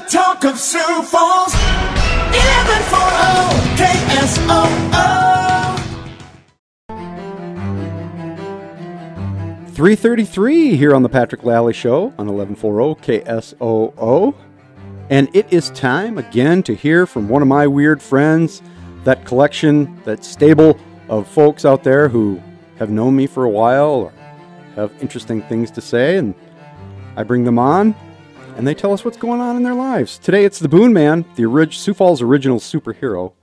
talk of Sioux Falls. 1140 KSOO. 3:33 here on the Patrick Lalley Show on 1140 KSOO. And it is time again to hear from one of my weird friends, that collection, that stable of folks out there who have known me for a while or have interesting things to say, and I bring them on and they tell us what's going on in their lives. Today it's the Boon Man, the Sioux Falls original superhero,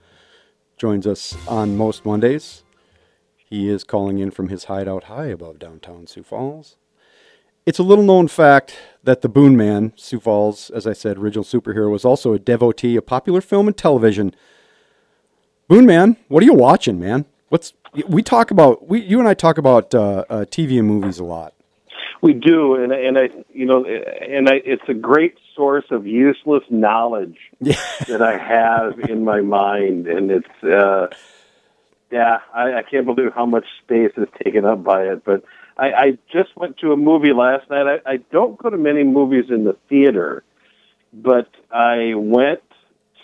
joins us on most Mondays. He is calling in from his hideout high above downtown Sioux Falls. It's a little known fact that the Boon Man, Sioux Falls, as I said, original superhero, was also a devotee of popular film and television. Boon Man, what are you watching, man? You and I talk about TV and movies a lot. We do, and it's a great source of useless knowledge that I have in my mind, and it's I can't believe how much space is taken up by it. But I just went to a movie last night. I don't go to many movies in the theater, but I went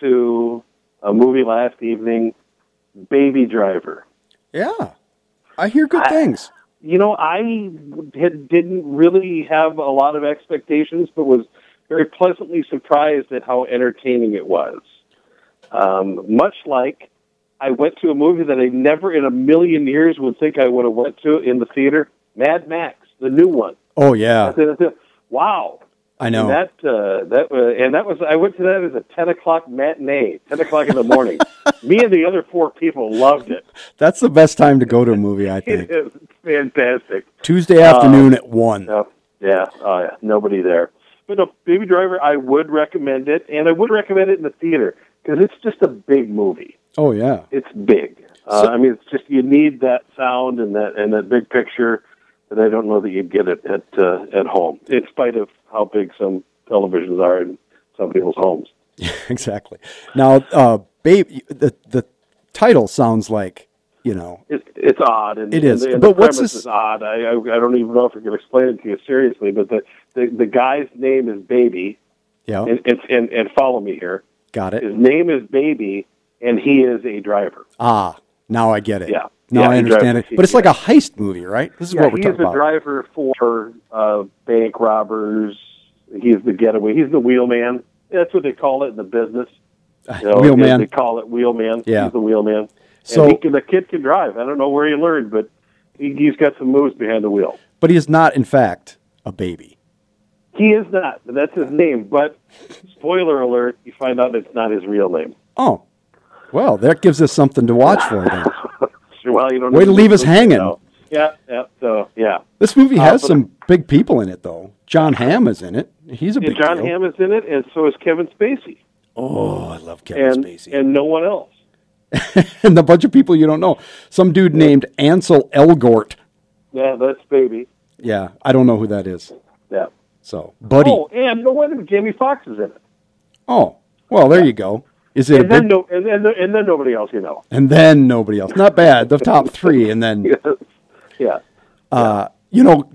to a movie last evening, Baby Driver. Yeah, I hear good things. I didn't really have a lot of expectations, but was very pleasantly surprised at how entertaining it was. Much like I went to a movie that I never in a million years would think I would have went to in the theater, Mad Max, the new one. Oh, yeah. Wow. I know. And I went to that as a 10 o'clock matinee, 10 o'clock in the morning. Me and the other four people loved it. That's the best time to go to a movie, I think. It is fantastic. Tuesday afternoon at 1. Yeah. Oh, yeah. Nobody there. But no, Baby Driver, I would recommend it, and I would recommend it in the theater, because it's just a big movie. Oh, yeah. It's big. It's just, you need that sound and that big picture that I don't know that you'd get it at home, in spite of how big some televisions are in some people's homes. Yeah, exactly. Now, Baby, the title sounds like, it's odd. And, it is. And but the what's premise this? is odd. I don't even know if I can explain it to you seriously, but the guy's name is Baby. Yeah. And follow me here. Got it. His name is Baby, and he is a driver. Ah, now I get it. Yeah. Now I understand it. But it's like a heist movie, right? This is what we're talking about. He's a driver for bank robbers. He's the getaway. He's the wheelman. That's what they call it in the business. Wheelman. They call it wheelman. Yeah. He's the wheelman. So the kid can drive. I don't know where he learned, but he's got some moves behind the wheel. But he is not, in fact, a baby. He is not. That's his name. But spoiler alert, you find out it's not his real name. Oh. Well, that gives us something to watch for then. Well, you don't way to leave us hanging. Yeah. So, yeah. This movie has some big people in it, though. John Hamm is in it. He's a big deal. John Hamm is in it, and so is Kevin Spacey. Oh, I love Kevin Spacey. And no one else. And a bunch of people you don't know. Some dude named Ansel Elgort. Yeah, that's Baby. Yeah, I don't know who that is. Yeah. So, Buddy. Oh, and no wonder Jamie Foxx is in it. Oh, well, there you go. Is it and then nobody else, And then nobody else. Not bad. The top three, and then. Yeah.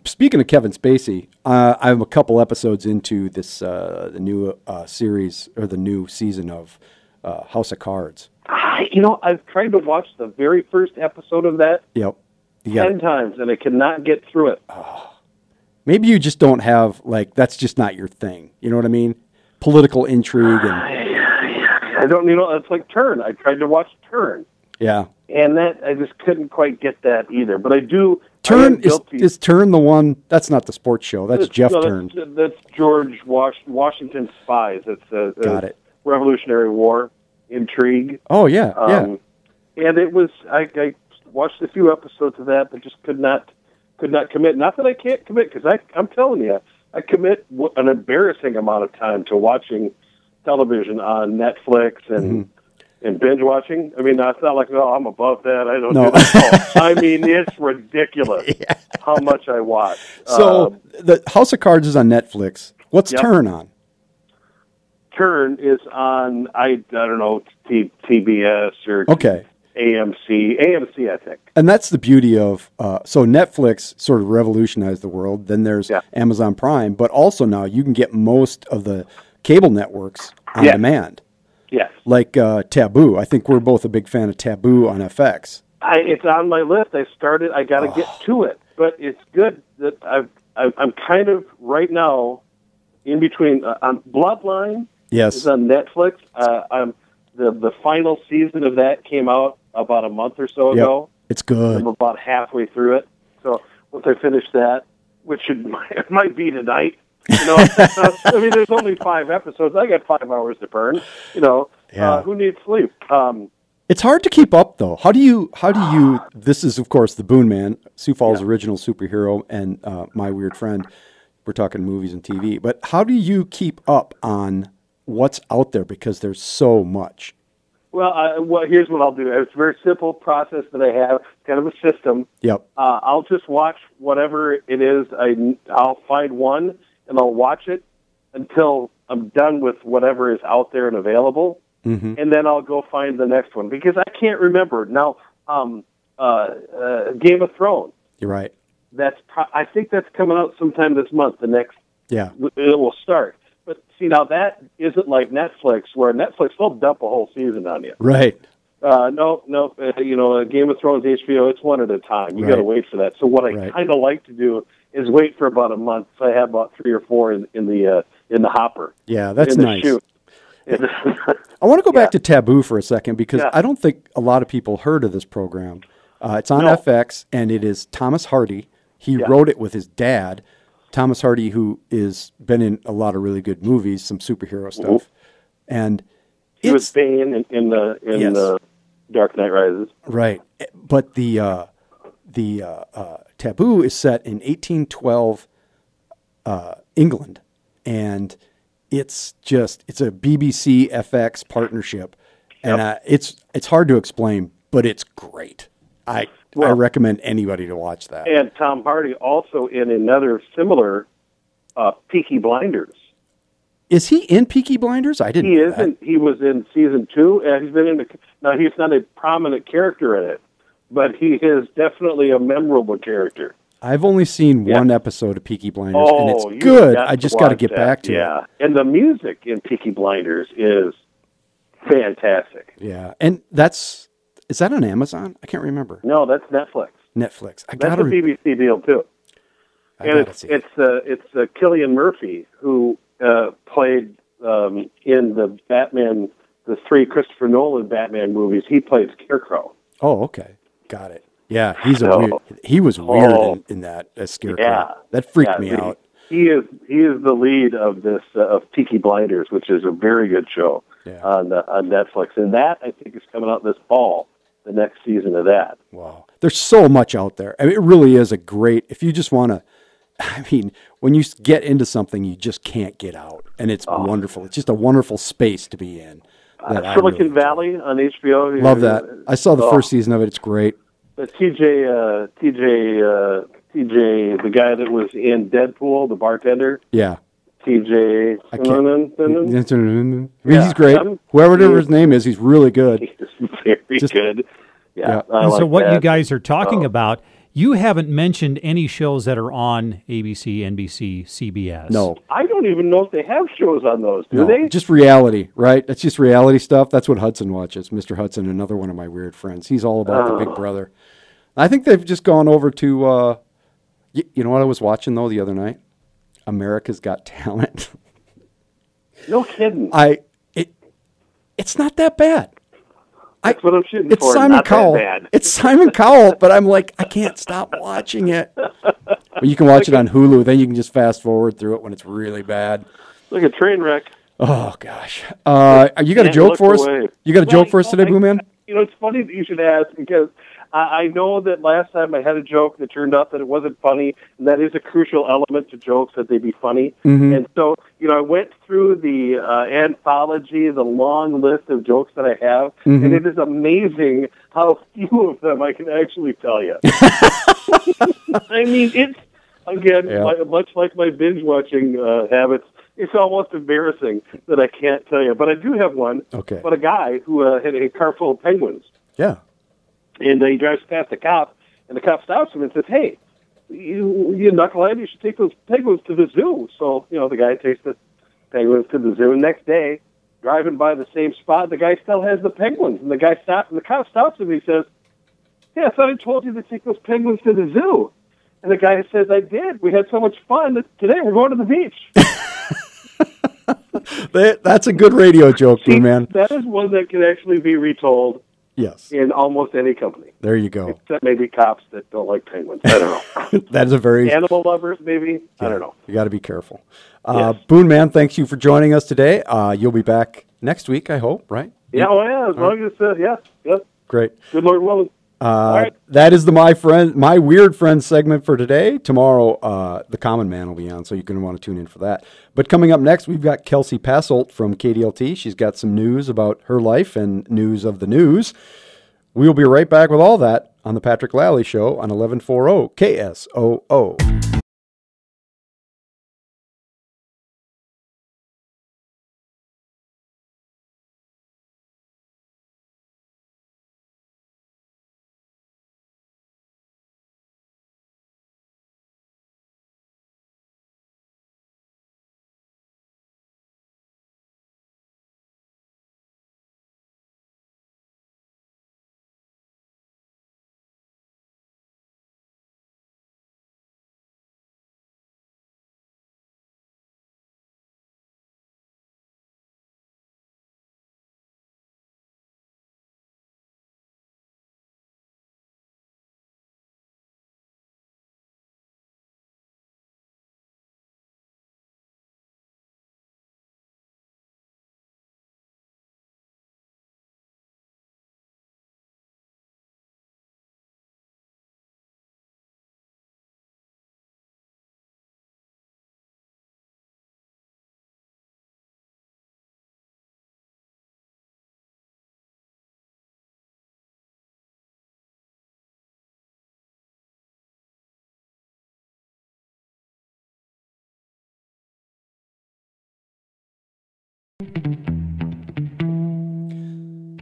Speaking of Kevin Spacey, I'm a couple episodes into this the new series or the new season of House of Cards. I've tried to watch the very first episode of that. Yep. 10 times, and I cannot get through it. Maybe you just don't have that's just not your thing. You know what I mean? Political intrigue and. I don't, it's like Turn. I tried to watch Turn. Yeah. And that, I just couldn't quite get that either. But I do. Turn, is Turn the one, that's not the sports show. That's Jeff Turn. That's George Washington's Spies. It's Got it. Revolutionary War intrigue. Oh, yeah. And it was, I watched a few episodes of that, but just could not commit. Not that I can't commit, because I'm telling you, I commit an embarrassing amount of time to watching television on Netflix and binge watching. I mean, it's not like, I'm above that. I don't do that. I mean, it's ridiculous how much I watch. So the House of Cards is on Netflix. What's Turn on? Turn is on, I don't know, TBS or AMC, I think. And that's the beauty of, so Netflix sort of revolutionized the world. Then there's Amazon Prime, but also now you can get most of the cable networks on demand. Yes. Like Taboo. I think we're both a big fan of Taboo on FX. It's on my list. I got to get to it, but it's good that I'm kind of right now in between. Bloodline is on Netflix. The final season of that came out about a month or so ago. It's good. I'm about halfway through it. So once I finish that, which it might be tonight, I mean, there's only 5 episodes. I got 5 hours to burn. Who needs sleep? It's hard to keep up, though. How do you? This is, of course, the Boon Man, Sioux Falls original superhero, and my weird friend. We're talking movies and TV, but how do you keep up on what's out there, because there's so much? Well, here's what I'll do. It's a very simple process that I have, kind of a system. Yep. I'll just watch whatever it is. I'll find one, and I'll watch it until I'm done with whatever is out there and available, and then I'll go find the next one, because I can't remember. Now, Game of Thrones. You're right. I think that's coming out sometime this month, it will start. But see, now that isn't like Netflix, where Netflix will dump a whole season on you. Right. No. Game of Thrones, HBO, it's one at a time. You got to wait for that. So what I kind of like to do is wait for about a month. So I have about 3 or 4 in the hopper. Yeah, that's nice. Chute. I want to go back to Taboo for a second, because I don't think a lot of people heard of this program. It's on FX, and it is Thomas Hardy. He wrote it with his dad. Thomas Hardy, who is been in a lot of really good movies, some superhero stuff, and he was Bane in the Dark Knight Rises. Right, but the Taboo is set in 1812 England, and it's a BBC FX partnership, and it's hard to explain, but it's great. I recommend anybody to watch that. And Tom Hardy also in another similar Peaky Blinders. Is he in Peaky Blinders? I didn't. He isn't. He was in season 2, and he's been in now he's not a prominent character in it, but he is definitely a memorable character. I've only seen one episode of Peaky Blinders, and it's good. I just got to get back to it. Yeah, and the music in Peaky Blinders is fantastic. Yeah, and is that on Amazon? I can't remember. No, that's Netflix. That's a BBC deal too. And it's Cillian Murphy, who played in the Batman, the 3 Christopher Nolan Batman movies. He played Scarecrow. Oh, okay, got it. Yeah, he was weird in that as Scarecrow. Yeah, that freaked me out. He is the lead of this of Peaky Blinders, which is a very good show on Netflix, and that I think is coming out this fall. The next season of that. Wow. There's so much out there. I mean, it really is if you just want to, when you get into something, you just can't get out. And it's wonderful. It's just a wonderful space to be in. Silicon Valley on HBO. Love that. I saw the first season of it. It's great. TJ, the guy that was in Deadpool, the bartender. Yeah. TJ. He's great. Whoever his name is, he's really good. He's very good. Yeah. So what you guys are talking about, you haven't mentioned any shows that are on ABC, NBC, CBS. No. I don't even know if they have shows on those, do they? Just reality, right? That's just reality stuff. That's what Hudson watches. Mr. Hudson, another one of my weird friends. He's all about the Big Brother. I think they've just gone over to, you know what I was watching, though, the other night? America's Got Talent. No kidding. It's not that bad. That's what I'm shooting it's for. Simon not Cowell. That bad. It's Simon Cowell, but I'm like, I can't stop watching it. But you can watch it on Hulu. Then you can just fast forward through it when it's really bad. Like a train wreck. Oh gosh. You got a joke for us? You got a joke for us today, Boo Man? It's funny that you should ask, because I know that last time I had a joke that turned out that it wasn't funny, and that is a crucial element to jokes, that they be funny. Mm-hmm. And so, I went through the anthology, the long list of jokes that I have, and it is amazing how few of them I can actually tell you. I mean, it's, again, much like my binge-watching habits, it's almost embarrassing that I can't tell you. But I do have one about a guy who had a car full of penguins. Yeah. And he drives past the cop, and the cop stops him and says, "Hey, you knucklehead, you should take those penguins to the zoo." So, the guy takes the penguins to the zoo. Next day, driving by the same spot, the guy still has the penguins. And the cop stops him and he says, "Hey, I thought I told you to take those penguins to the zoo." And the guy says, "I did. We had so much fun that today we're going to the beach." That's a good radio joke, man. That is one that can actually be retold. Yes. In almost any company. There you go. Except maybe cops that don't like penguins. I don't know. That is a very... Animal lovers, maybe? Yeah, I don't know. You got to be careful. Yes. Boone, man, thanks you for joining us today. You'll be back next week, I hope, right? Yeah, as long as, yeah. Great. Good Lord willing. All right. That is the My Weird Friends segment for today. Tomorrow, the Common Man will be on, so you're going to want to tune in for that. But coming up next, we've got Kelsey Passolt from KDLT. She's got some news about her life and news of the news. We'll be right back with all that on the Patrick Lalley Show on 1140 KSOO.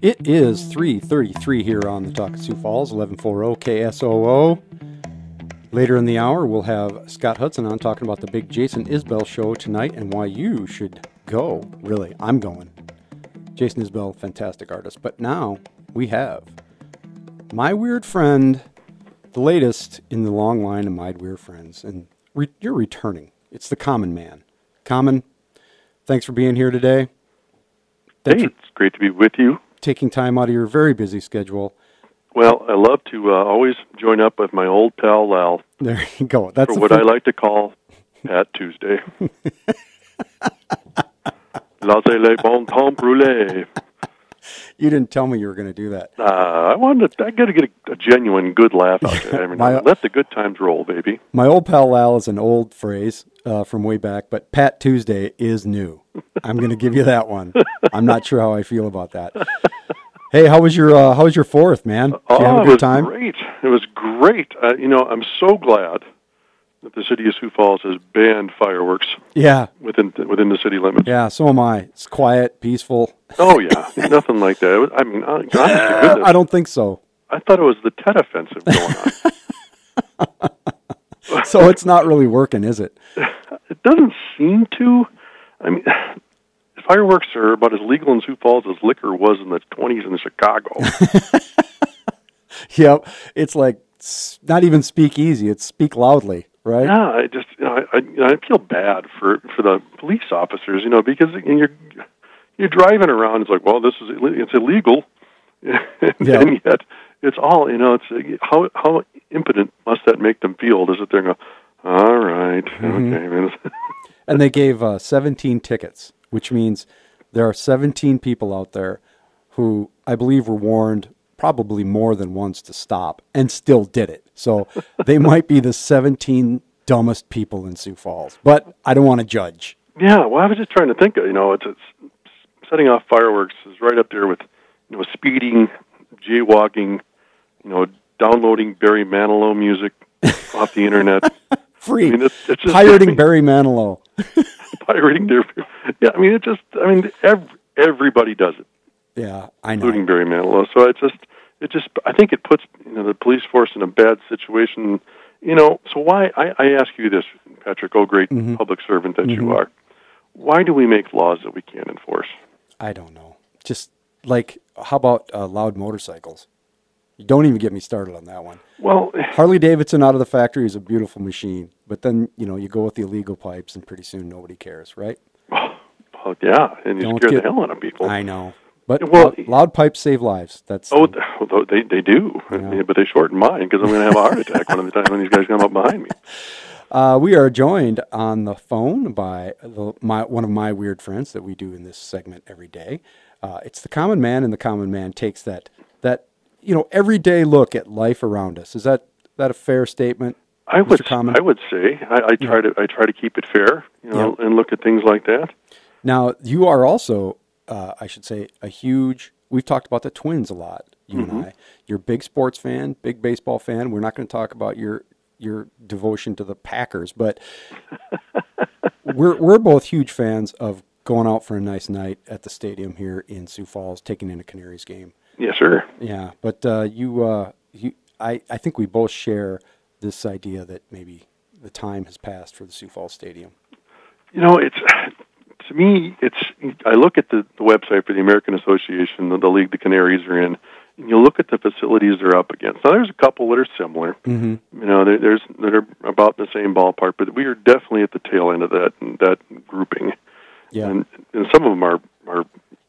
It is 3:33 here on the Talk of Sioux Falls, 1140 KSOO. Later in the hour, we'll have Scott Hudson on talking about the big Jason Isbell show tonight and why you should go. Really, I'm going. Jason Isbell, fantastic artist. But now we have my weird friend, the latest in the long line of my weird friends. And you're returning. It's the Common Man. Common, thanks for being here today. Hey, it's great to be with you. Taking time out of your very busy schedule. Well, I love to always join up with my old pal Lal. There you go. That's for what I like to call Pat Tuesday. Laissez les bon temps brûler. You didn't tell me you were going to do that. I got to get a genuine good laugh out there. I mean, let the good times roll, baby. My old pal Lal is an old phrase from way back, but Pat Tuesday is new. I'm going to give you that one. I'm not sure how I feel about that. Hey, how was your 4th, man? Did you have a good time? Great. It was great. I'm so glad that the city of Sioux Falls has banned fireworks. Yeah. Within the city limits. Yeah, so am I. It's quiet, peaceful. Oh yeah, nothing like that. I mean, honest to goodness, I don't think so. I thought it was the Tet Offensive going on. So it's not really working, is it? It doesn't seem to. I mean, fireworks are about as legal in Sioux Falls as liquor was in the 20s in Chicago. Yep, it's like not even speak easy; it's speak loudly, right? Yeah, I just I feel bad for the police officers, because you're driving around. It's like, well, it's illegal, and yet it's all It's how impotent must that make them feel? To sit there and go, all right, okay. And they gave 17 tickets, which means there are 17 people out there who I believe were warned probably more than once to stop and still did it. So they might be the 17 dumbest people in Sioux Falls, but I don't want to judge. Yeah, well, I was just trying to think, it's setting off fireworks is right up there with, speeding, jaywalking, downloading Barry Manilow music off the internet. Free. I mean, it's just, pirating Barry Manilow. Pirating their... Yeah, I mean, everybody does it. Yeah, I know. Including Barry Manilow. So I think it puts, the police force in a bad situation. So why, I ask you this, Patrick, great public servant that you are, why do we make laws that we can't enforce? I don't know. Just like, how about loud motorcycles? You don't even get me started on that one. Well, Harley Davidson out of the factory is a beautiful machine, but then, you go with the illegal pipes and pretty soon nobody cares, right? well yeah, and you scare the hell out of people. I know. But well, loud pipes save lives. That's they do, but they shorten mine because I'm going to have a heart attack one of the time when these guys come up behind me. We are joined on the phone by one of my weird friends that we do in this segment every day. It's the Common Man, and the Common Man takes that everyday look at life around us. Is that a fair statement, Mr. Common? I would say I try to keep it fair, and look at things like that. Now, you are also, I should say, we've talked about the Twins a lot, you and I. You're a big sports fan, big baseball fan. We're not going to talk about your devotion to the Packers, but we're both huge fans of going out for a nice night at the stadium here in Sioux Falls, taking in a Canaries game. Yes, sir. Yeah, but I think we both share this idea that maybe the time has passed for the Sioux Falls Stadium. To me, I look at the website for the American Association, the league the Canaries are in, and you look at the facilities they're up against. Now, there's a couple that are similar. There's that are about the same ballpark, but we are definitely at the tail end of that grouping. Yeah, and some of them are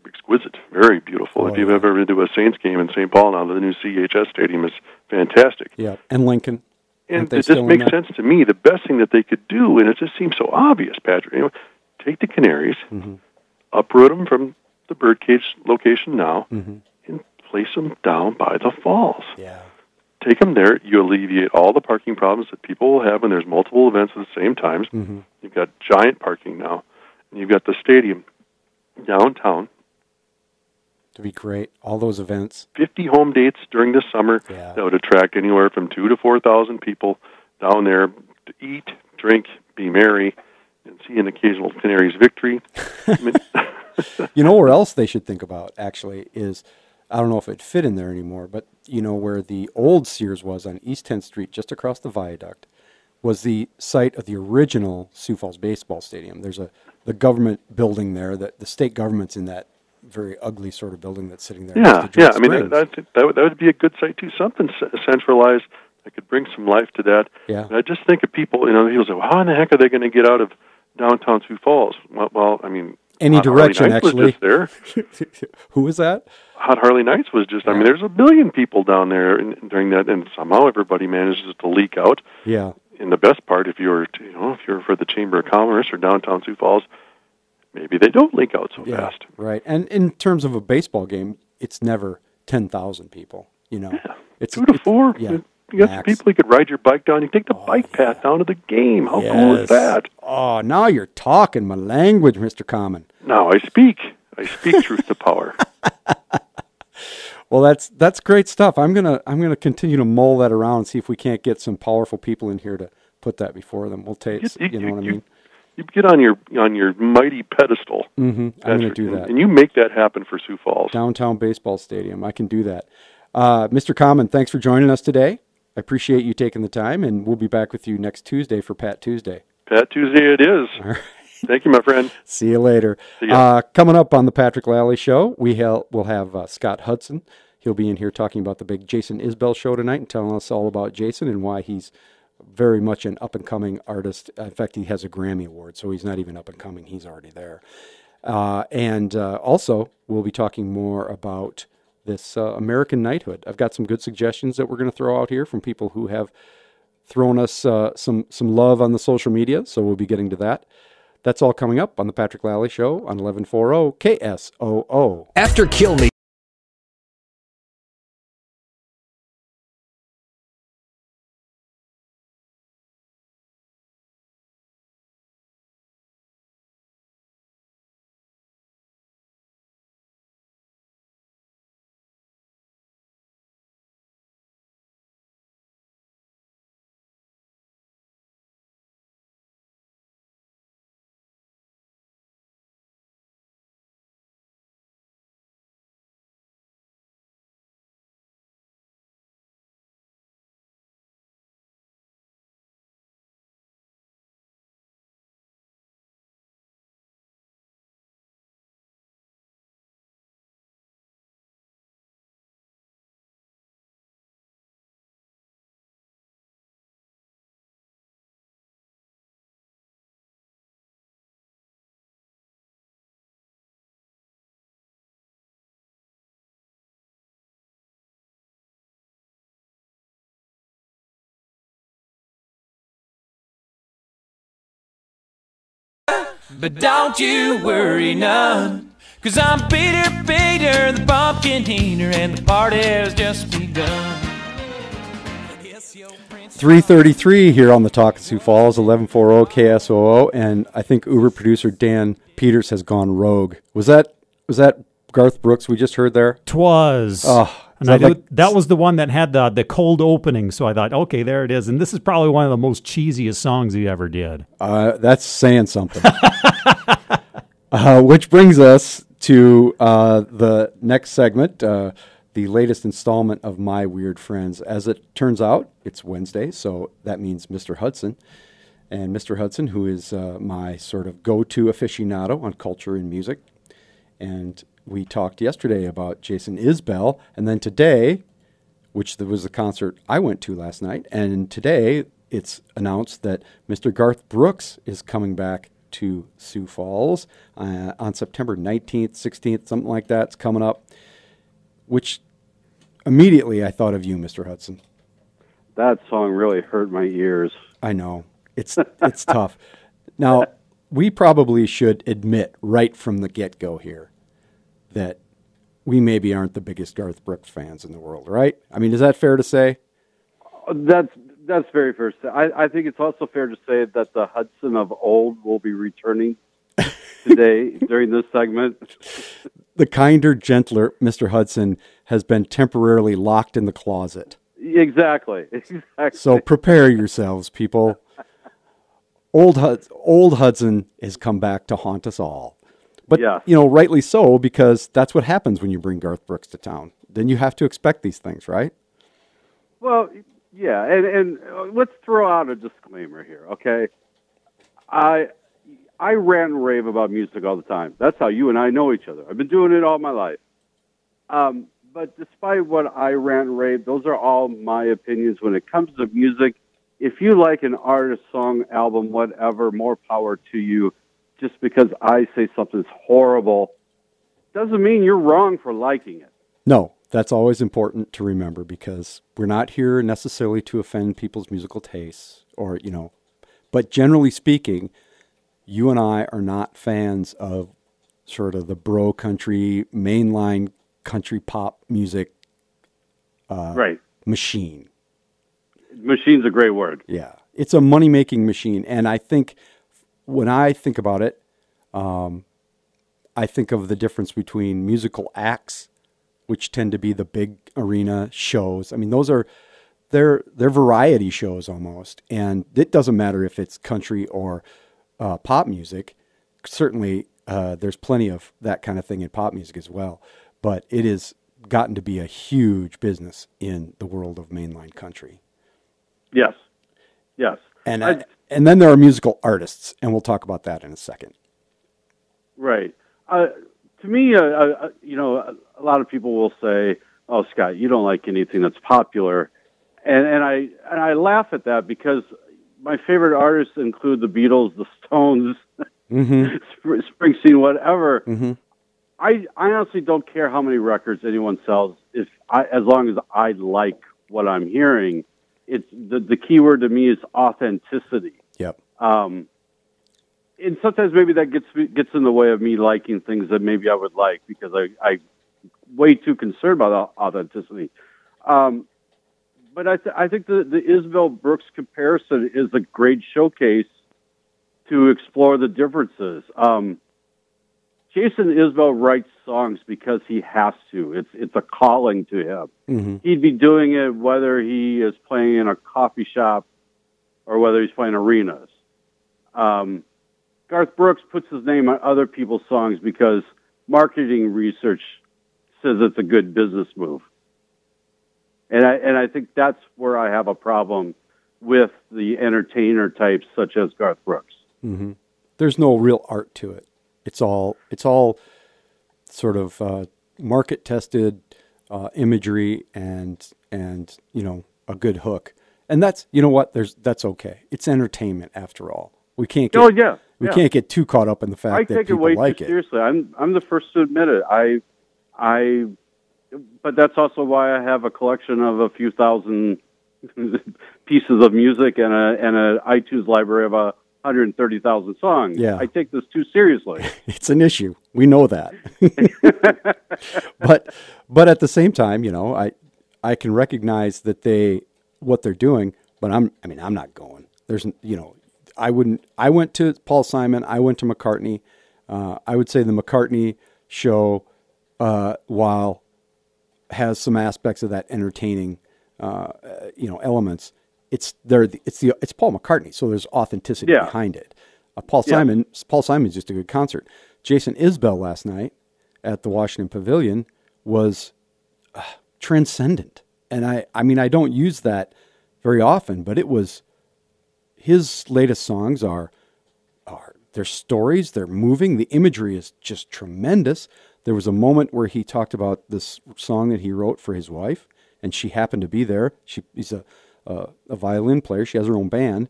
exquisite, very beautiful. If you've ever been to a Saints game in St. Paul now, the new CHS Stadium is fantastic. Yeah, and Lincoln. And it just makes sense to me. The best thing that they could do, and it just seems so obvious, Patrick, take the Canaries, uproot them from the birdcage location now, and place them down by the falls. Yeah. Take them there. You alleviate all the parking problems that people will have when there's multiple events at the same time. You've got giant parking now. And you've got the stadium downtown. To be great. All those events. 50 home dates during the summer that would attract anywhere from 2,000 to 4,000 people down there to eat, drink, be merry, and see an occasional Canaries victory. Where else they should think about, actually, is, I don't know if it fit in there anymore, but where the old Sears was on East 10th Street, just across the viaduct, was the site of the original Sioux Falls Baseball Stadium. There's the government building there, that the state government's in that very ugly sort of building that's sitting there. Yeah. I mean, that would be a good site too. Something centralized that could bring some life to that. Yeah. And I just think of people. People say, "Well, how in the heck are they going to get out of downtown Sioux Falls?" Well, I mean, any direction actually. Was just there. Who was that? Hot Harley Nights was just. I mean, there's 1 million people down there during that, and somehow everybody manages to leak out. Yeah. And the best part, if you're for the Chamber of Commerce or downtown Sioux Falls, maybe they don't leak out so fast. Right. And in terms of a baseball game, it's never 10,000 people, Yeah. It's 2 to 4. Yeah. You got some people you could ride your bike down. You take the bike path down to the game. How cool is that? Oh, now you're talking my language, Mr. Common. Now I speak truth to power. Well, that's great stuff. I'm gonna continue to mull that around and see if we can't get some powerful people in here to put that before them. We'll take, you know what I mean? You get on your mighty pedestal. I'm going to do that. And you make that happen for Sioux Falls. Downtown Baseball Stadium. I can do that. Mr. Common, thanks for joining us today. I appreciate you taking the time, and we'll be back with you next Tuesday for Pat Tuesday. Pat Tuesday it is. All right. Thank you, my friend. See you later. See ya. Coming up on the Patrick Lalley Show, we'll have Scott Hudson. He'll be in here talking about the big Jason Isbell show tonight and telling us all about Jason and why he's very much an up-and-coming artist. In fact, he has a Grammy Award, so he's not even up-and-coming. He's already there. And also, we'll be talking more about this American knighthood. I've got some good suggestions that we're going to throw out here from people who have thrown us some love on the social media, so we'll be getting to that. That's all coming up on the Patrick Lalley Show on 1140 KSOO. After Kill Me. But don't you worry none, 'cause I'm Peter, the pumpkin eater, and the party has just begun. 3:33 here on the Talk of Sioux Falls, 1140 KSOO, and I think Uber producer Dan Peters has gone rogue. Was that Garth Brooks we just heard there? 'Twas. And that was the one that had the cold opening, so I thought, okay, there it is. And this is probably one of the most cheesiest songs he ever did. That's saying something. Which brings us to the next segment, the latest installment of My Weird Friends. As it turns out, it's Wednesday, so that means Mr. Hudson. And Mr. Hudson, who is my sort of go-to aficionado on culture and music. And we talked yesterday about Jason Isbell, and then today, which was the concert I went to last night, and today it's announced that Mr. Garth Brooks is coming back to Sioux Falls on September 19th, 16th, something like that. It's coming up, which immediately I thought of you, Mr. Hudson. That song really hurt my ears. I know. It's tough. Now, we probably should admit right from the get-go here that we maybe aren't the biggest Garth Brooks fans in the world, right? I mean, is that fair to say? That's very fair to say. I think it's also fair to say that the Hudson of old will be returning today during this segment. The kinder, gentler Mr. Hudson has been temporarily locked in the closet. Exactly. So prepare yourselves, people. Old Hudson has come back to haunt us all. But, yeah, rightly so, because that's what happens when you bring Garth Brooks to town. Then you have to expect these things, right? Well, yeah, and let's throw out a disclaimer here, okay? I rant and rave about music all the time. That's how you and I know each other. I've been doing it all my life. But despite what I rant and rave, those are all my opinions when it comes to music. If you like an artist, song, album, whatever, more power to you. Just because I say something's horrible doesn't mean you're wrong for liking it. No, that's always important to remember, because we're not here necessarily to offend people's musical tastes or, but generally speaking, you and I are not fans of sort of the bro country, mainline country pop music right. machine. Machine's a great word. Yeah, it's a money-making machine, and I think when I think about it, I think of the difference between musical acts, which tend to be the big arena shows. I mean, they're variety shows almost, and it doesn't matter if it's country or pop music. Certainly, there's plenty of that kind of thing in pop music as well, but it has gotten to be a huge business in the world of mainline country. Yes. And then there are musical artists, and we'll talk about that in a second. Right. To me, a lot of people will say, "Oh, Scott, you don't like anything that's popular," and I laugh at that, because my favorite artists include the Beatles, the Stones, Springsteen, whatever. Mm-hmm. I honestly don't care how many records anyone sells, as long as I like what I'm hearing. It's the key word to me is authenticity. Yep. And sometimes maybe that gets in the way of me liking things that maybe I would like, because I'm way too concerned about authenticity. But I think the Isbell Brooks comparison is a great showcase to explore the differences. Jason Isbell writes songs because he has to. It's a calling to him. Mm-hmm. He'd be doing it whether he is playing in a coffee shop or whether he's playing arenas. Garth Brooks puts his name on other people's songs because marketing research says it's a good business move. And I think that's where I have a problem with the entertainer types such as Garth Brooks. Mm-hmm. There's no real art to it. It's all sort of market tested imagery and a good hook. And that's that's okay. It's entertainment after all. We can't get we can't get too caught up in the fact that people like it. I take it way too seriously. I'm the first to admit it. But that's also why I have a collection of a few thousand pieces of music and an iTunes library of 130,000 songs. Yeah. I take this too seriously. It's an issue. We know that. but at the same time, I can recognize that what they're doing, but I'm not going. There's, I went to Paul Simon. I went to McCartney. I would say the McCartney show, while has some aspects of that entertaining, elements. It's Paul McCartney, so there's authenticity behind it. Paul Simon's just a good concert. Jason Isbell last night at the Washington Pavilion was transcendent, and I don't use that very often, but it was. His latest songs are their stories. They're moving. The imagery is just tremendous. There was a moment where he talked about this song that he wrote for his wife, and she happened to be there. He's a violin player. She has her own band.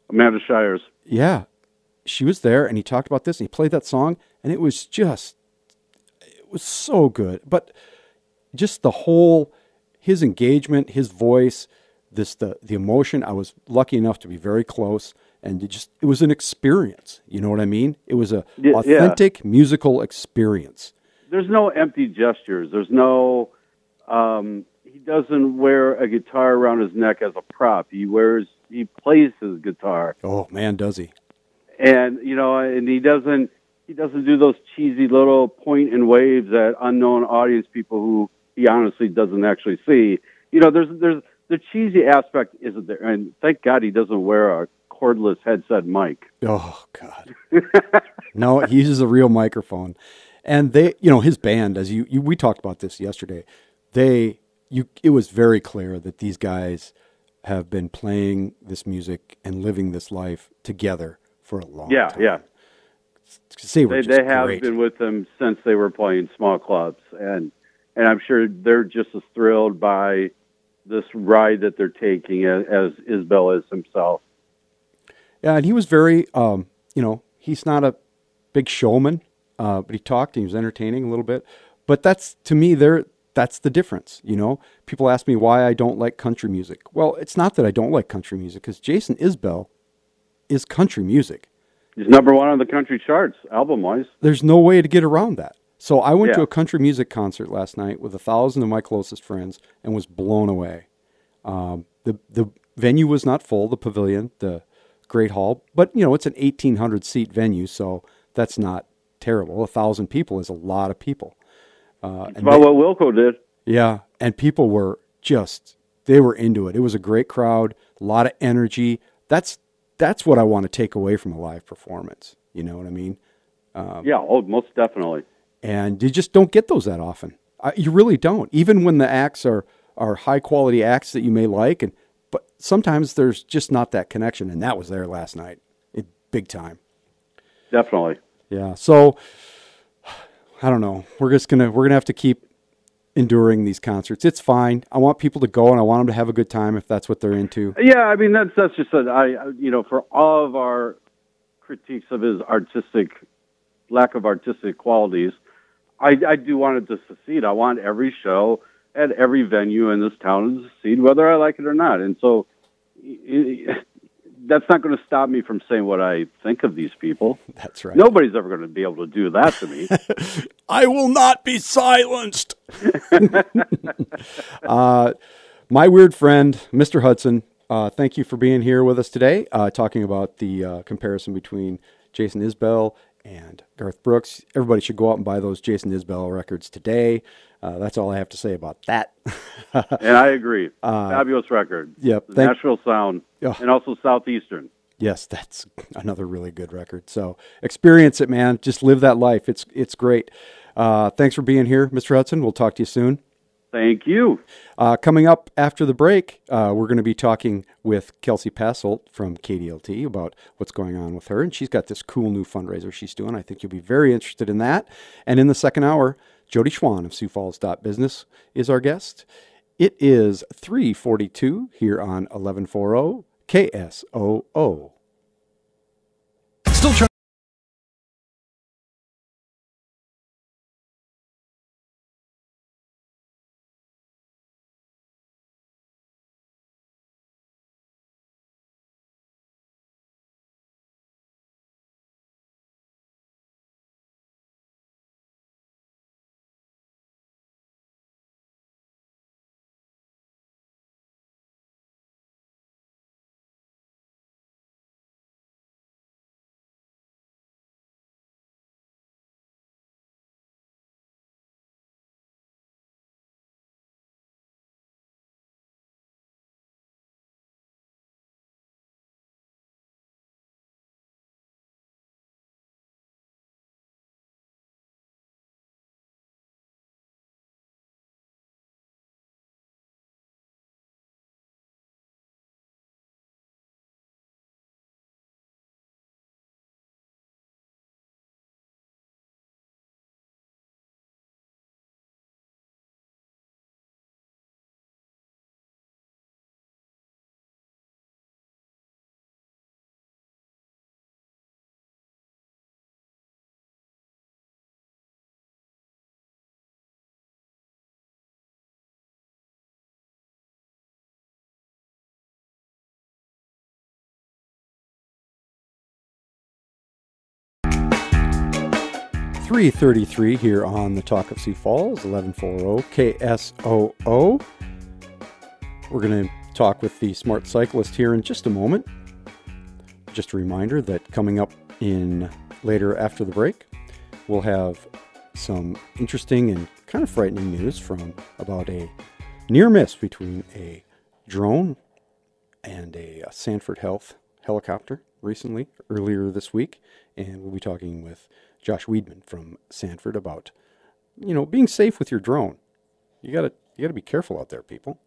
Amanda Shires. Yeah. She was there, and he talked about this, and he played that song, and it was so good. But just his engagement, his voice, the emotion. I was lucky enough to be very close, and it was an experience. You know what I mean? It was a authentic musical experience. There's no empty gestures. There's no, he doesn't wear a guitar around his neck as a prop. He plays his guitar. Oh man, does he? And, and he doesn't do those cheesy little point and waves at unknown audience people who he honestly doesn't actually see. There's the cheesy aspect isn't there. And thank God he doesn't wear a cordless headset mic. Oh God. No, he uses a real microphone. And his band, as we talked about this yesterday, it was very clear that these guys have been playing this music and living this life together for a long time. Yeah. They have been with them since they were playing small clubs, and I'm sure they're just as thrilled by this ride that they're taking as Isbell is himself. Yeah, and he was very, he's not a big showman, but he talked and he was entertaining a little bit. But that's, to me, that's the difference. People ask me why I don't like country music. Well, it's not that I don't like country music, because Jason Isbell is country music. He's number one on the country charts, album-wise. There's no way to get around that. So I went to a country music concert last night with 1,000 of my closest friends and was blown away. The venue was not full, the Pavilion, the Great Hall, but it's an 1,800 seat venue, so that's not terrible. 1,000 people is a lot of people. That's about what Wilco did. Yeah, and people were they were into it. It was a great crowd, a lot of energy. That's what I want to take away from a live performance. You know what I mean? Most definitely. And you just don't get those that often. You really don't. Even when the acts are high quality acts that you may like, but sometimes there's just not that connection, and that was there last night, big time. Definitely. Yeah. So I don't know. We're gonna have to keep enduring these concerts. It's fine. I want people to go, and I want them to have a good time if that's what they're into. Yeah, that's just for all of our critiques of his lack of artistic qualities, I do want it to succeed. I want every show at every venue in this town to succeed, whether I like it or not. And so that's not going to stop me from saying what I think of these people. That's right. Nobody's ever going to be able to do that to me. I will not be silenced. My weird friend, Mr. Hudson, thank you for being here with us today, talking about the comparison between Jason Isbell and Garth Brooks. Everybody should go out and buy those Jason Isbell records today. That's all I have to say about that. And I agree. Fabulous record. Yep. Nashville sound, and also Southeastern. Yes, that's another really good record. So experience it, man. Just live that life. It's great. Thanks for being here, Mr. Hudson. We'll talk to you soon. Thank you. Coming up after the break, we're going to be talking with Kelsey Passolt from KDLT about what's going on with her. And she's got this cool new fundraiser she's doing. I think you'll be very interested in that. And in the second hour, Jody Schwan of Sioux Falls Business is our guest. It is 3:42 here on 1140 KSOO. Still trying. 3:33 here on the Talk of Sioux Falls, 1140 KSOO. We're going to talk with the Smart Cyclist here in just a moment. Just a reminder that coming up in later after the break, we'll have some interesting and kind of frightening news about a near miss between a drone and a Sanford Health helicopter earlier this week. And we'll be talking with Josh Weedman from Sanford about, being safe with your drone. You gotta be careful out there, people.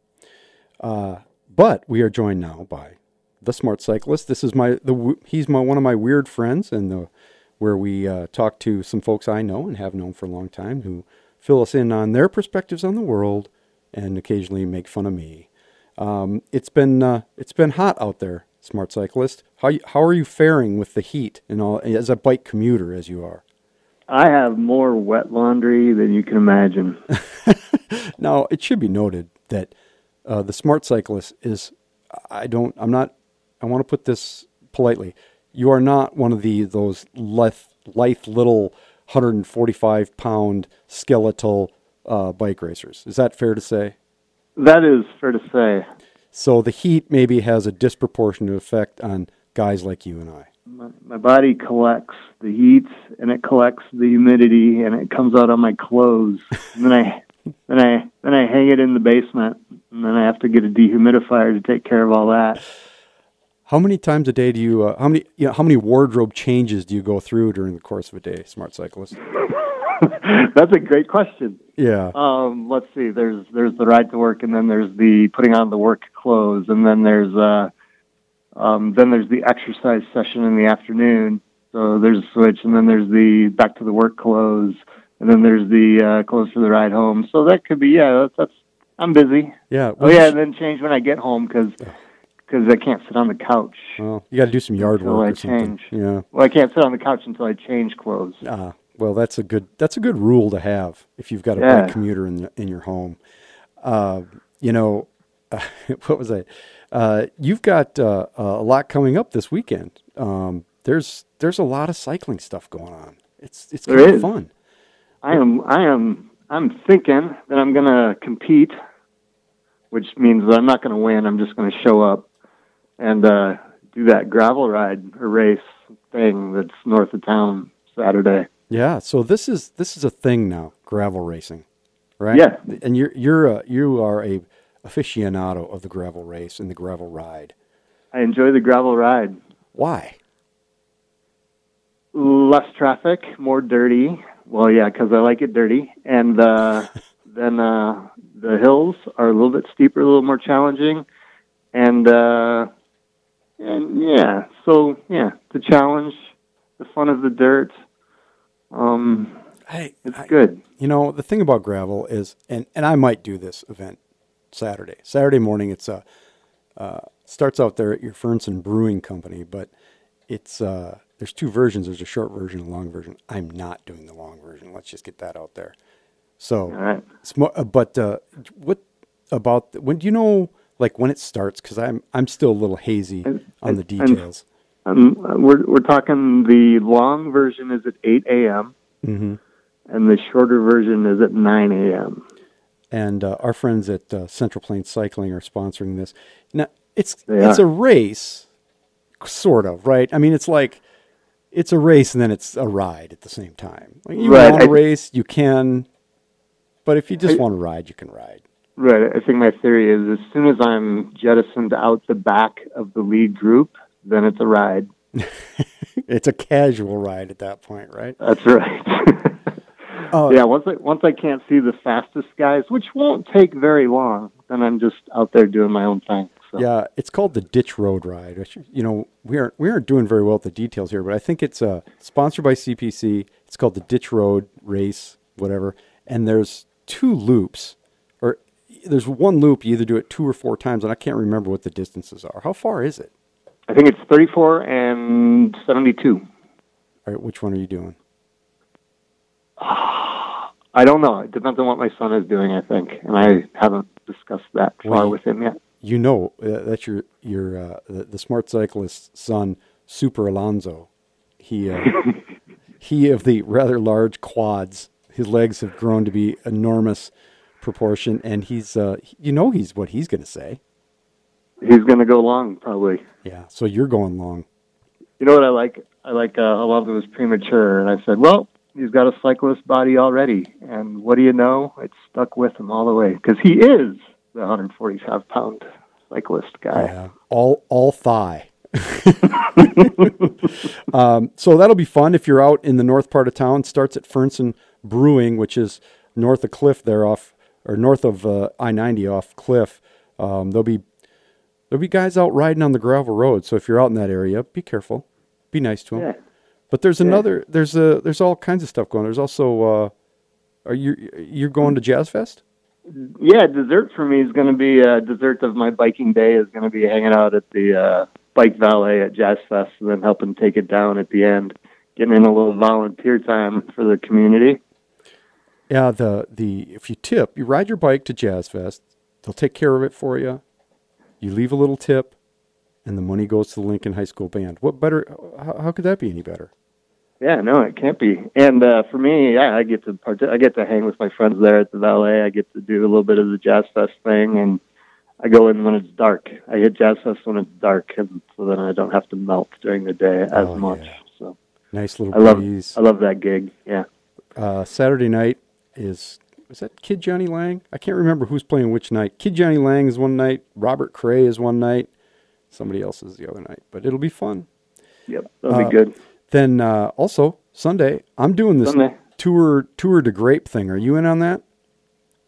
But we are joined now by the Smart Cyclist. This is he's one of my weird friends, and where we talk to some folks I know and have known for a long time who fill us in on their perspectives on the world and occasionally make fun of me. It's been hot out there, Smart Cyclist. How are you faring with the heat and all as a bike commuter as you are? I have more wet laundry than you can imagine. Now, it should be noted that the Smart Cyclist is, I want to put this politely, you are not one of those lithe little 145-pound skeletal bike racers. Is that fair to say? That is fair to say. So the heat maybe has a disproportionate effect on guys like you and I. My body collects the heat, and it collects the humidity, and it comes out on my clothes. And then I hang it in the basement, and then I have to get a dehumidifier to take care of all that. How many times a day do you? How many wardrobe changes do you go through during the course of a day, Smart Cyclist? That's a great question. Yeah. Let's see. There's the ride to work, and then there's the putting on the work clothes, and then there's the exercise session in the afternoon. So there's a switch, and then there's the back to the work clothes, and then there's the clothes for the ride home. So that could be that's I'm busy. Yeah. Well, and then change when I get home because I can't sit on the couch. Well, you got to do some yard work or something. Change. Yeah. Well, I can't sit on the couch until I change clothes. Well, that's a good rule to have if you've got a bike commuter in your home. What was I? You've got a lot coming up this weekend. There's a lot of cycling stuff going on. It's kind of fun. I'm thinking that I'm going to compete, which means that I'm not going to win. I'm just going to show up and do that gravel ride or race thing that's north of town Saturday. Yeah, so this is a thing now, gravel racing, right? Yeah, and you are a aficionado of the gravel race and the gravel ride. I enjoy the gravel ride. Why? Less traffic, more dirty. Well, yeah, because I like it dirty, and then the hills are a little bit steeper, a little more challenging, and the challenge, the fun of the dirt. It's good. The thing about gravel is, and I might do this event Saturday morning. It's starts out there at your Fernson Brewing Company, but it's there's two versions. There's a short version and a long version. I'm not doing the long version. Let's just get that out there. So, all right. But what about when do you know when it starts? Because I'm still a little hazy on the details. We're talking the long version is at 8 a.m. Mm-hmm. and the shorter version is at 9 a.m. And our friends at Central Plains Cycling are sponsoring this. Now it's a race, sort of, right? I mean, it's a race and then it's a ride at the same time. You want to race, you can, but if you just want to ride, you can ride. Right. I think my theory is as soon as I'm jettisoned out the back of the lead group, then it's a ride. It's a casual ride at that point, right? That's right. Once I can't see the fastest guys, which won't take very long, then I'm just out there doing my own thing. So. Yeah, it's called the Ditch Road Ride. Which, we aren't doing very well with the details here, but I think it's sponsored by CPC. It's called the Ditch Road Race, whatever. And there's two loops, or there's one loop. You either do it 2 or 4 times, and I can't remember what the distances are. How far is it? I think it's 34 and 72. All right, which one are you doing? I don't know. It depends on what my son is doing, I think, and I haven't discussed that far with him yet. That's your the Smart Cyclist's son, Super Alonso. He he of the rather large quads. His legs have grown to be enormous proportion, and he's he's what he's going to say. He's going to go long, probably. Yeah, so you're going long. You know what I like? I like a lot of it was premature, and I said, well, he's got a cyclist body already, and what do you know? It stuck with him all the way, because he is the 145-pound cyclist guy. Yeah, all thigh. So that'll be fun if you're out in the north part of town. Starts at Fernson Brewing, which is north of Cliff there north of I-90 off Cliff. There'll be guys out riding on the gravel road. So if you're out in that area, be careful, be nice to them. Yeah. But there's there's all kinds of stuff going. There's also you're going to Jazz Fest? Yeah, dessert for me is going to be dessert of my biking day is going to be hanging out at the bike valet at Jazz Fest and then helping take it down at the end, getting in a little volunteer time for the community. Yeah, if you tip, you ride your bike to Jazz Fest, they'll take care of it for you. You leave a little tip, and the money goes to the Lincoln High School Band. What better? How could that be any better? Yeah, no, it can't be. And for me, yeah, I get to hang with my friends there at the valet. I get to do a little bit of the Jazz Fest thing, and I go in when it's dark. I hit Jazz Fest when it's dark, and so then I don't have to melt during the day as much. Yeah. So nice little breeze. I love that gig. Yeah. Saturday night is that Kid Johnny Lang? I can't remember who's playing which night. Kid Johnny Lang is one night. Robert Cray is one night. Somebody else is the other night. But it'll be fun. Yep, that'll be good. Then also Sunday, I'm doing this tour de Grape thing. Are you in on that?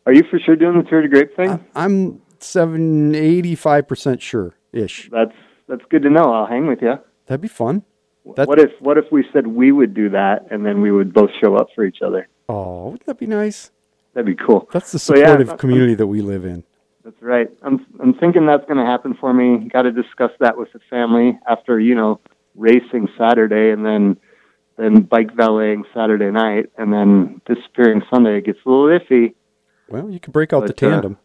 Are you for sure doing the tour de Grape thing? I'm 85% sure ish. That's good to know. I'll hang with you. That'd be fun. What if we said we would do that and then we would both show up for each other? Oh, wouldn't that be nice? That'd be cool. That's the supportive community that we live in. That's right. I'm thinking that's going to happen for me. Got to discuss that with the family after racing Saturday and then bike valeting Saturday night and then disappearing Sunday. It gets a little iffy. Well, you could break out the tandem.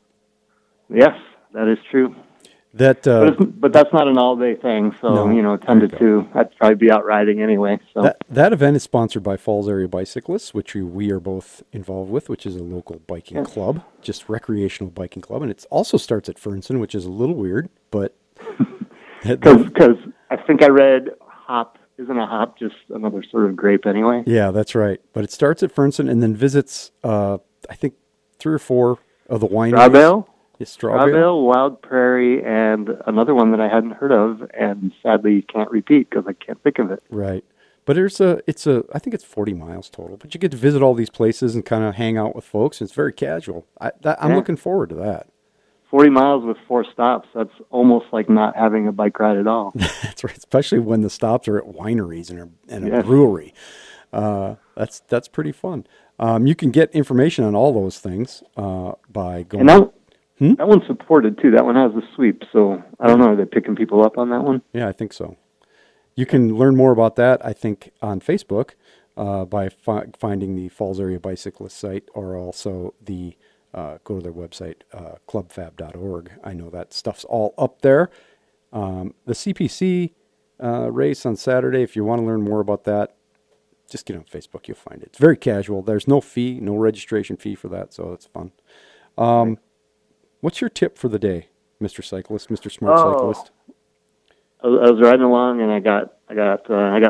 Yes, that is true. But that's not an all-day thing, so, 10 to 2, I'd probably be out riding anyway. So that event is sponsored by Falls Area Bicyclists, which we are both involved with, which is a local biking club, just recreational biking club, and it also starts at Fernson, which is a little weird, but... Because I think I read hop, isn't a hop just another sort of grape anyway? Yeah, that's right. But it starts at Fernson and then visits, I think, 3 or 4 of the wineries. Strawbale, Wild Prairie, and another one that I hadn't heard of, and sadly can't repeat because I can't think of it. Right, but I think it's 40 miles total. But you get to visit all these places and kind of hang out with folks. And it's very casual. I'm looking forward to that. 40 miles with 4 stops. That's almost like not having a bike ride at all. That's right, especially when the stops are at wineries and a brewery. That's pretty fun. You can get information on all those things by going. That one's supported, too. That one has a sweep, so I don't know. Are they picking people up on that one? Yeah, I think so. You can learn more about that, I think, on Facebook by finding the Falls Area Bicyclist site or also go to their website, clubfab.org. I know that stuff's all up there. The CPC race on Saturday, if you want to learn more about that, just get on Facebook. You'll find it. It's very casual. There's no fee, no registration fee for that, so it's fun. What's your tip for the day, Mr. Cyclist, Mr. Smart Cyclist? I was riding along and I got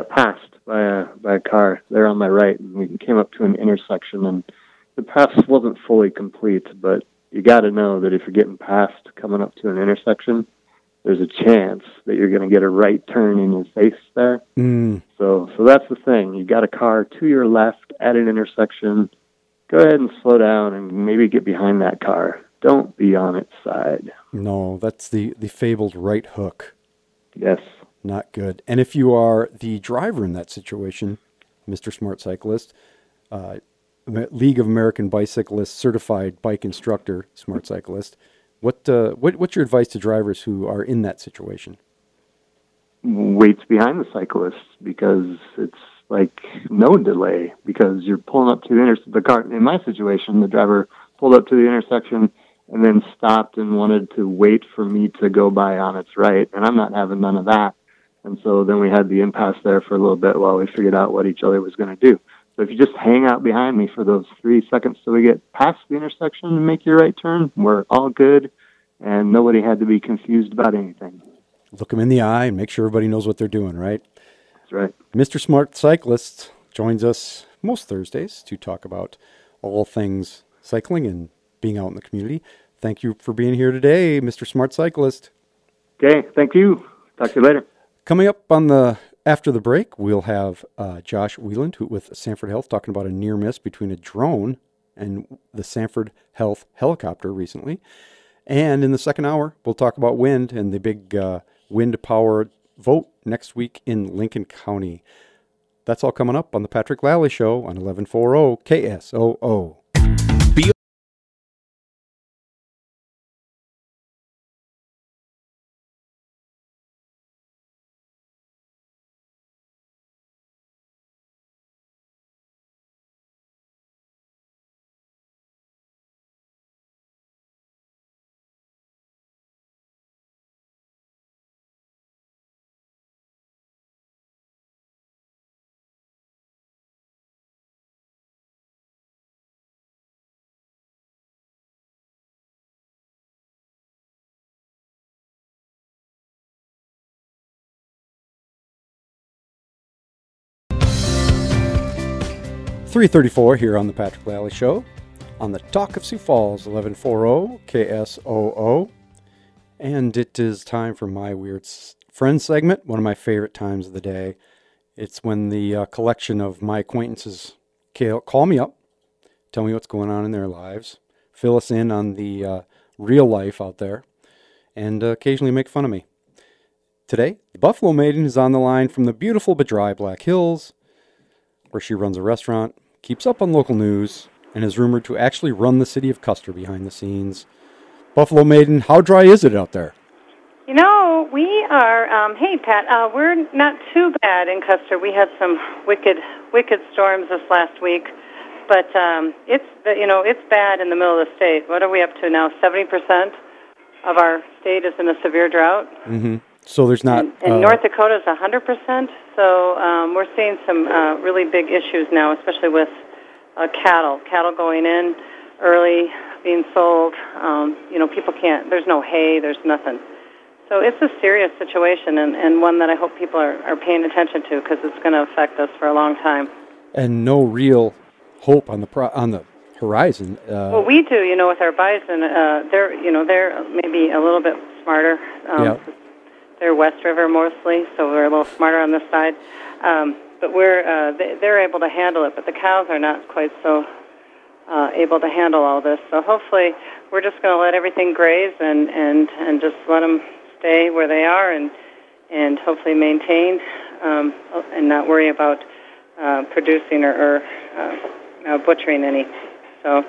passed by a car there on my right, and we came up to an intersection, and the pass wasn't fully complete, but you got to know that if you're getting passed coming up to an intersection, there's a chance that you're going to get a right turn in your face there. So that's the thing. You got a car to your left at an intersection. Go ahead and slow down and maybe get behind that car. Don't be on its side. No, that's the fabled right hook. Yes. Not good. And if you are the driver in that situation, Mr. Smart Cyclist, League of American Bicyclists certified bike instructor, Smart Cyclist, what's your advice to drivers who are in that situation? Wait behind the cyclist, because it's like no delay, because you're pulling up to the car. In my situation, the driver pulled up to the intersection and then stopped and wanted to wait for me to go by on its right, and I'm not having none of that. And so then we had the impasse there for a little bit while we figured out what each other was going to do. So if you just hang out behind me for those 3 seconds till we get past the intersection and make your right turn, we're all good, and nobody had to be confused about anything. Look them in the eye and make sure everybody knows what they're doing, right? That's right. Mr. Smart Cyclist joins us most Thursdays to talk about all things cycling and being out in the community. Thank you for being here today, Mr. Smart Cyclist. Okay, thank you. Talk to you later. Coming up after the break, we'll have Josh Wieland with Sanford Health talking about a near miss between a drone and the Sanford Health helicopter recently. And in the second hour, we'll talk about wind and the big wind power vote next week in Lincoln County. That's all coming up on the Patrick Lalley Show on 1140 KSOO. 3:34 here on the Patrick Lalley Show on the Talk of Sioux Falls, 1140 KSOO. And it is time for my Weird Friends segment, one of my favorite times of the day. It's when the collection of my acquaintances call me up, tell me what's going on in their lives, fill us in on the real life out there, and occasionally make fun of me. Today, the Buffalo Maiden is on the line from the beautiful but dry Black Hills, where she runs a restaurant, keeps up on local news, and is rumored to actually run the city of Custer behind the scenes. Buffalo Maiden, how dry is it out there? You know, we are, hey, Pat, we're not too bad in Custer. We had some wicked storms this last week, but it's bad in the middle of the state. What are we up to now? 70% of our state is in a severe drought. Mm-hmm. So there's not... And North Dakota is 100%, so we're seeing some really big issues now, especially with cattle. Cattle going in early, being sold. People can't... There's no hay, there's nothing. So it's a serious situation, and one that I hope people are paying attention to, because it's going to affect us for a long time. And no real hope on the horizon. Well, we do, with our bison. They're maybe a little bit smarter. They're West River mostly, so we're a little smarter on this side. But they're able to handle it, but the cows are not quite so able to handle all this. So hopefully we're just going to let everything graze and just let them stay where they are and hopefully maintain and not worry about producing or butchering any. So.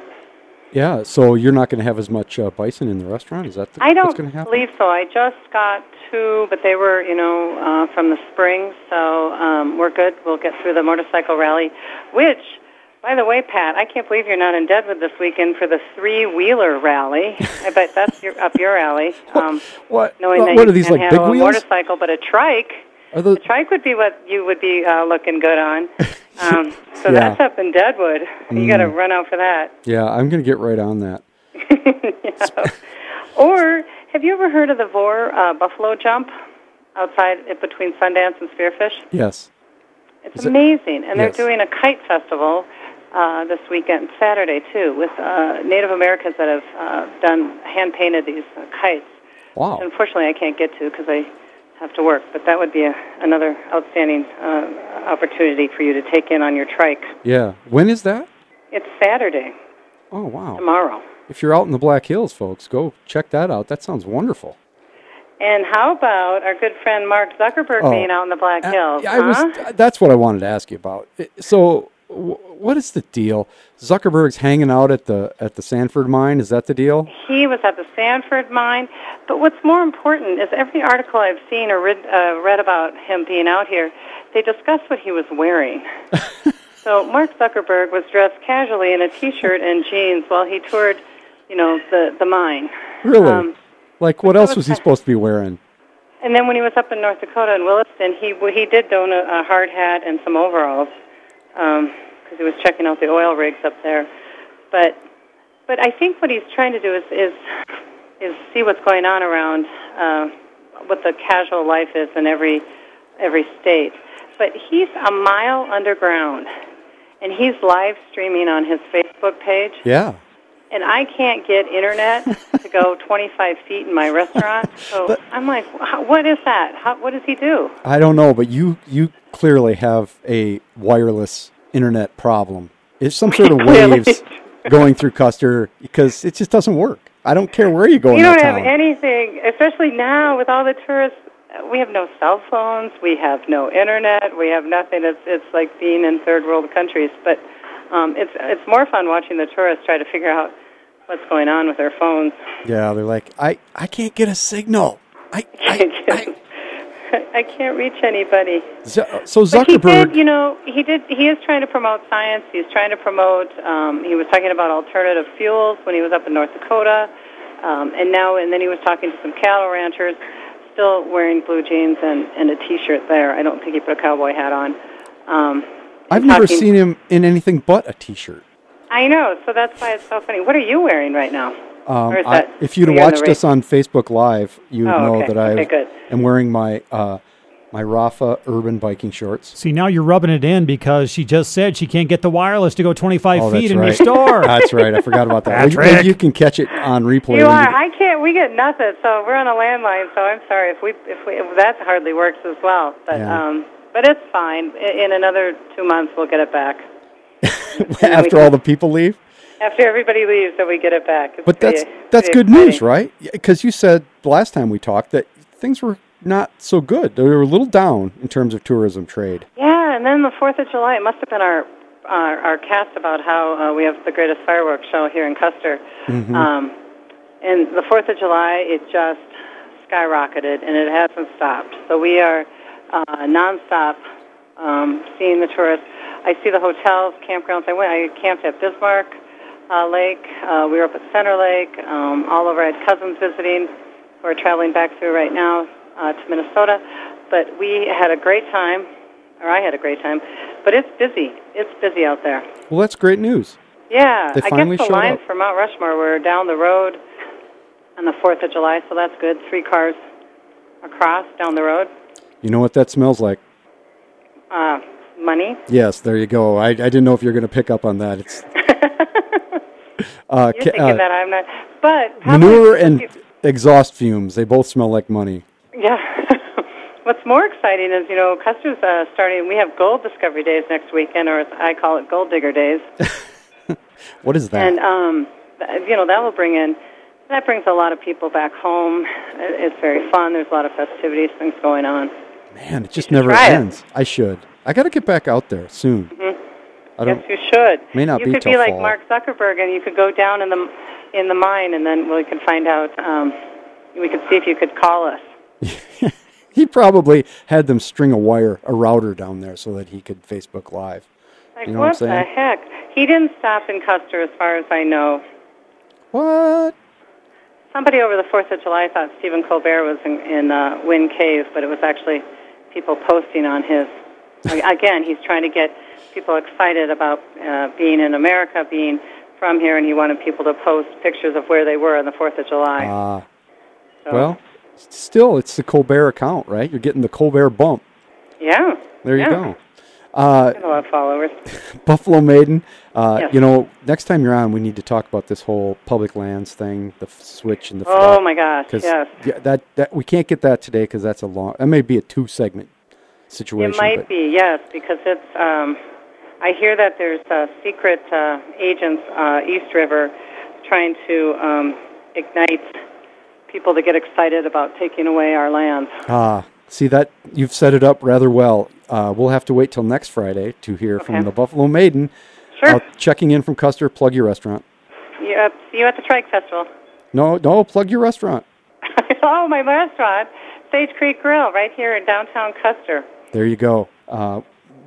Yeah, so you're not going to have as much bison in the restaurant? Is that I what's going to happen? believe so. I just got 2, but they were, from the spring, so we're good. We'll get through the motorcycle rally, which, by the way, Pat, I can't believe you're not in Deadwood this weekend for the 3-wheeler rally. I bet that's up your alley. What? Knowing that what you are these, can't like big handle a wheels? motorcycle, but a trike. A trike would be what you would be looking good on. So that's up in Deadwood. You got to run out for that. Yeah, I'm going to get right on that. Yeah. Or have you ever heard of the Vore Buffalo Jump outside between Sundance and Spearfish? Yes. It's amazing, and they're doing a kite festival this weekend, Saturday too, with Native Americans that have hand-painted these kites. Wow. Which unfortunately, I can't get to because I have to work, but that would be another outstanding opportunity for you to take in on your trike. Yeah. When is that? It's Saturday. Oh, wow. Tomorrow. If you're out in the Black Hills, folks, go check that out. That sounds wonderful. And how about our good friend Mark Zuckerberg being out in the Black Hills? That's what I wanted to ask you about. So, what is the deal? Zuckerberg's hanging out at the Sanford mine. Is that the deal? He was at the Sanford mine. But what's more important is every article I've seen or read about him being out here, they discuss what he was wearing. So Mark Zuckerberg was dressed casually in a T-shirt and jeans while he toured, the mine. Really? What else was he supposed to be wearing? And then when he was up in North Dakota in Williston, he did don a hard hat and some overalls because he was checking out the oil rigs up there. But I think what he's trying to do is see what's going on around what the casual life is in every state. But he's a mile underground, and he's live streaming on his Facebook page. Yeah. And I can't get internet to go 25 feet in my restaurant. So I'm like, what is that? What does he do? I don't know, but you clearly have a wireless internet problem. It's some sort of waves going through Custer because it just doesn't work. I don't care where you go in that town. You don't have anything, especially now with all the tourists. We have no cell phones. We have no internet. We have nothing. It's like being in third world countries. But it's more fun watching the tourists try to figure out what's going on with their phones. Yeah, they're like, I can't get a signal. I can't reach anybody. So Zuckerberg, he is trying to promote science. He's trying to promote. He was talking about alternative fuels when he was up in North Dakota, and then he was talking to some cattle ranchers, still wearing blue jeans and a T-shirt there. I don't think he put a cowboy hat on. I've never seen him in anything but a T-shirt. I know, so that's why it's so funny. What are you wearing right now? If you'd watched us on Facebook Live, you would know that I am wearing my my Rafa urban biking shorts. See, now you're rubbing it in because she just said she can't get the wireless to go 25 feet in your store. That's right. I forgot about that. Maybe you can catch it on replay. You are. I can't. We get nothing. So we're on a landline. So I'm sorry if that hardly works as well. But but it's fine. In another 2 months, we'll get it back. After all the people leave. After everybody leaves, then we get it back. But that's good news, right? Because you said the last time we talked that things were not so good. They were a little down in terms of tourism trade. Yeah, and then the 4th of July, it must have been our cast about how we have the greatest fireworks show here in Custer. Mm-hmm. And the 4th of July, it just skyrocketed, and it hasn't stopped. So we are nonstop seeing the tourists. I see the hotels, campgrounds. I camped at Bismarck Lake. We were up at Center Lake. All over. I had cousins visiting who are traveling back through right now to Minnesota. But we had a great time, or I had a great time. But it's busy. It's busy out there. Well, that's great news. Yeah. They finally I guess the lines for Mount Rushmore were down the road on the 4th of July, so that's good. 3 cars across down the road. You know what that smells like? Money. Yes, there you go. I didn't know if you're going to pick up on that. It's you're thinking that I'm not. But manure and exhaust fumes, they both smell like money. Yeah. What's more exciting is, Custer's starting. We have gold discovery days next weekend, or as I call it, gold digger days. What is that? And that brings a lot of people back home. It's very fun. There's a lot of festivities, things going on. Man, it just never ends. I should. I got to get back out there soon. Mm-hmm. Yes, you should. May not you be could till be like fall. Mark Zuckerberg, and you could go down in the mine, and then we could find out. We could see if you could call us. He probably had them string a router down there so that he could Facebook Live. Like, you know what I'm saying? What the heck? He didn't stop in Custer, as far as I know. What? Somebody over the 4th of July thought Stephen Colbert was in Wind Cave, but it was actually people posting on his. Again, he's trying to get people excited about being in America, being from here, and he wanted people to post pictures of where they were on the 4th of July. Well, still, it's the Colbert account, right? You're getting the Colbert bump. Yeah. There you go. I have a lot of followers. Buffalo Maiden. Yes. Next time you're on, we need to talk about this whole public lands thing, the switch and the. Oh my gosh! Yes. Yeah, that we can't get that today because that's that may be a 2-segment situation. It might be, yes, because it's. I hear that there's secret agents East River trying to ignite people to get excited about taking away our lands. See that you've set it up rather well. We'll have to wait till next Friday to hear from the Buffalo Maiden. Sure. Checking in from Custer, plug your restaurant. See you at the Trike Festival. No, plug your restaurant. Oh, my restaurant, Sage Creek Grill, right here in downtown Custer. There you go.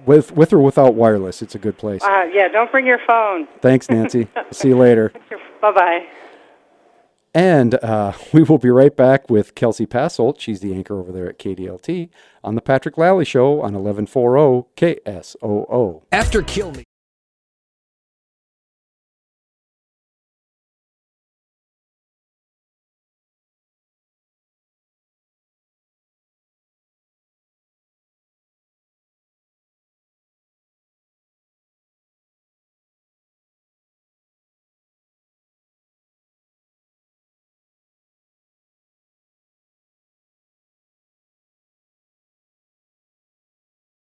With or without wireless, it's a good place. Yeah, don't bring your phone. Thanks, Nancy. See you later. Bye-bye. And we will be right back with Kelsey Passolt. She's the anchor over there at KDLT on the Patrick Lalley Show on 1140 KSOO. After Kill Me.